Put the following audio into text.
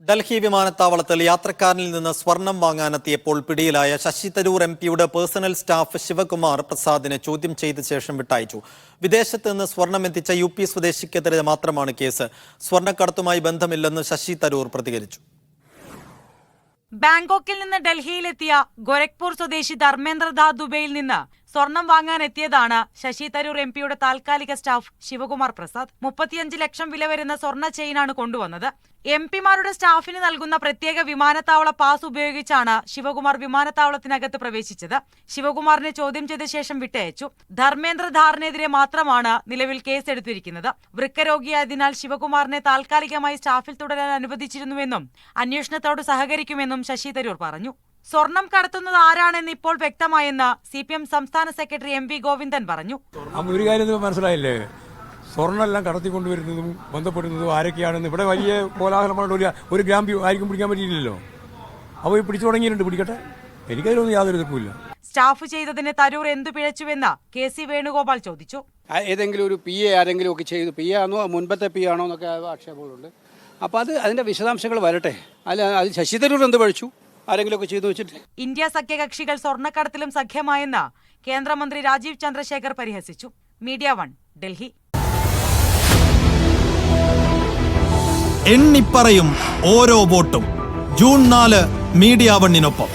ഡൽഹി വിമാനത്താവളത്തിൽ യാത്രക്കാരനിൽ നിന്ന് സ്വർണം വാങ്ങാനെത്തിയപ്പോൾ പിടിയിലായ ശശി തരൂർ എംപിയുടെ പേഴ്സണൽ സ്റ്റാഫ് ശിവകുമാർ പ്രസാദിനെ ചോദ്യം ചെയ്ത ശേഷം വിട്ടയച്ചു. വിദേശത്ത് നിന്ന് സ്വർണം എത്തിച്ച UP സ്വദേശിക്കെതിരെ മാത്രമാണ് കേസ്. സ്വർണ്ണക്കടത്തുമായി ബന്ധമില്ലെന്ന് ശശി തരൂർ പ്രതികരിച്ചു. ബാങ്കോക്കിൽ നിന്ന് ഡൽഹിയിലെത്തിയ ഗോരഖ്പൂർ സ്വദേശി ധർമ്മേന്ദ്ര ദാ ദുബൈയിൽ നിന്ന് സ്വർണം വാങ്ങാനെത്തിയതാണ് ശശി തരൂർ എംപിയുടെ താൽക്കാലിക സ്റ്റാഫ് ശിവകുമാർ പ്രസാദ്. 35 ലക്ഷം വില വരുന്ന സ്വർണ്ണ ചെയിനാണ് കൊണ്ടുവന്നത്. എംപിമാരുടെ സ്റ്റാഫിന് നൽകുന്ന പ്രത്യേക വിമാനത്താവള പാസ് ഉപയോഗിച്ചാണ് ശിവകുമാർ വിമാനത്താവളത്തിനകത്ത് പ്രവേശിച്ചത്. ശിവകുമാറിനെ ചോദ്യം ചെയ്ത ശേഷം വിട്ടയച്ചു. ധർമ്മേന്ദ്ര ധാറിനെതിരെ മാത്രമാണ് നിലവിൽ കേസെടുത്തിരിക്കുന്നത്. വൃക്കരോഗിയായതിനാൽ ശിവകുമാറിനെ താൽക്കാലികമായി സ്റ്റാഫിൽ തുടരാൻ അനുവദിച്ചിരുന്നുവെന്നും അന്വേഷണത്തോട് സഹകരിക്കുമെന്നും ശശി തരൂർ പറഞ്ഞു. സ്വർണം കടത്തുന്നത് ആരാണെന്ന് ഇപ്പോൾ വ്യക്തമായെന്ന് CPM സംസ്ഥാന സെക്രട്ടറി MV ഗോവിന്ദൻ പറഞ്ഞു. ഒരു കാര്യം മനസ്സിലായില്ലേ, സ്വർണ്ണമെല്ലാം കടത്തിക്കൊണ്ടുവരുന്നതും ബന്ധപ്പെടുന്നതും ആരൊക്കെയാണെന്ന് ഇവിടെ വലിയ കോലാഹലമായിട്ട് ഒരു ഗ്രാം ആർക്കും പിടിക്കാൻ പറ്റിയില്ലല്ലോ. അപ്പോൾ പിടിച്ചു തുടങ്ങിയിട്ടുണ്ട്, പിടിക്കട്ടെ, എനിക്കതിലൊന്നും യാതൊരു എതിർപ്പില്ല. സ്റ്റാഫ് ചെയ്തതിന് തരൂർ എന്തു പിഴച്ചുവെന്ന് KC വേണുഗോപാൽ ചോദിച്ചു. ഏതെങ്കിലും ഒരു PA ആരെങ്കിലും ഒക്കെ ചെയ്തു, PA ആണോ മുൻപത്തെ PA ആണോ എന്നൊക്കെ ആക്ഷേപങ്ങളുണ്ട്. അപ്പോൾ അതിന്റെ വിശദാംശങ്ങൾ വരട്ടെ. അത് ശശി തരൂർ എന്ത് പഴിച്ചു, ആരെങ്കിലുമൊക്കെ ചെയ്തു വെച്ചിട്ട്. ഇന്ത്യ സഖ്യകക്ഷികൾ സ്വർണ്ണക്കടത്തിലും സഖ്യമായെന്ന് കേന്ദ്രമന്ത്രി രാജീവ് ചന്ദ്രശേഖർ പരിഹസിച്ചു. മീഡിയ 1 ഡൽഹി. എണ്ണിപ്പറയും ഓരോ വോട്ടും. June 4 media 1-നൊപ്പം.